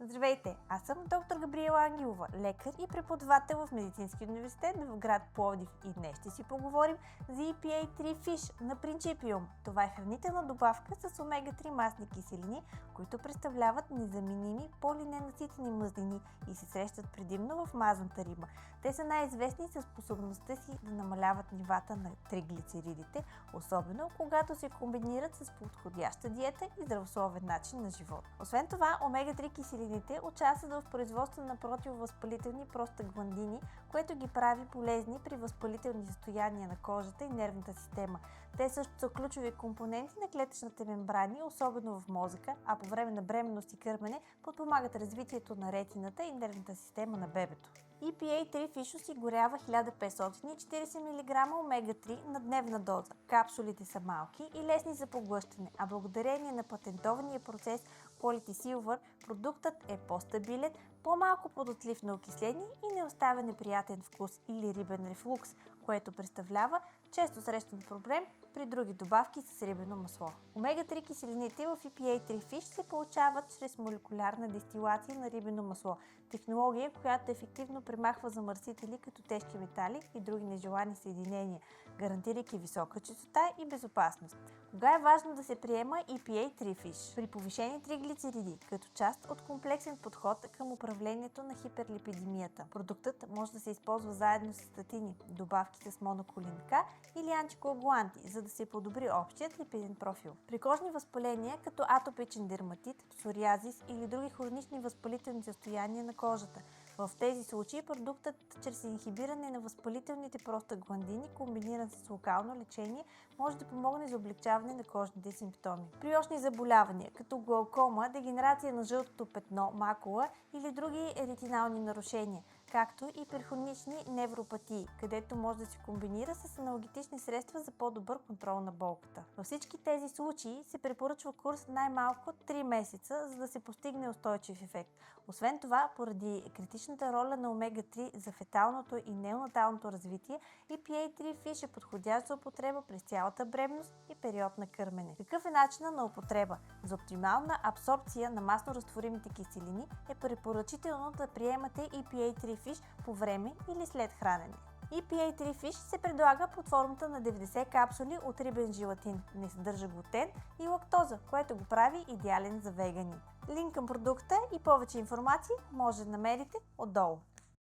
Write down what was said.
Здравейте, аз съм доктор Габриела Ангелова, лекар и преподавател в Медицинския университет в град Пловдив и днес ще си поговорим за EPA3 Fish на Principium. Това е хранителна добавка с омега-3 масни киселини, които представляват незаменими полиненаситени мазнини и се срещат предимно в мазната риба. Те са най-известни със способността си да намаляват нивата на триглицеридите, особено когато се комбинират с подходяща диета и здравословен начин на живот. Освен това, омега-3 киселините участват в производство на противовъзпалителни простагландини, което ги прави полезни при възпалителни състояния на кожата и нервната система. Те също са ключови компоненти на клетъчните мембрани, особено в мозъка, а по време на бременност и кърмене подпомагат развитието на ретината и нервната система на бебето. EPA3 Fish осигурява 1540 мг омега-3 на дневна доза. Капсулите са малки и лесни за поглъщане, а благодарение на патентования процес Quality Silver продуктът е по-стабилен, по-малко податлив на окисление и не оставя неприятен вкус или рибен рефлукс, което представлява често срещан проблем при други добавки с рибено масло. Омега-3 киселините в EPA3 Fish се получават чрез молекулярна дестилация на рибено масло, технология, която ефективно премахва замърсители като тежки метали и други нежелани съединения, гарантирайки висока чистота и безопасност. Кога е важно да се приема EPA3 Fish? При повишени триглицериди, като част от комплексен подход към управлението на хиперлипидемията. Продуктът може да се използва заедно с статини, добавки с моноколин К или антикоагуланти, за да се подобри общият липиден профил. При кожни възпаления, като атопичен дерматит, псориазис или други хронични възпалителни състояния на кожата, в тези случаи продуктът чрез инхибиране на възпалителните простагландини, комбиниран с локално лечение, може да помогне за облегчаване на кожните симптоми. При очни заболявания, като глаукома, дегенерация на жълтото петно, макула или други ретинални нарушения, както и при хронични невропатии, където може да се комбинира с аналгетични средства за по-добър контрол на болката. Във всички тези случаи се препоръчва курс най-малко 3 месеца, за да се постигне устойчив ефект. Освен това, поради критичната роля на омега-3 за феталното и неонаталното развитие, EPA3 Fish е подходящ за употреба през цялата бременност и период на кърмене. Какъв е начинът на употреба? За оптимална абсорбция на масно разтворимите киселини е препоръчително да приемате EPA3 Fish по време или след хранене. EPA3 Fish се предлага под формата на 90 капсули от рибен желатин, не съдържа глутен и лактоза, което го прави идеален за вегани. Линк към продукта и повече информация може да намерите отдолу.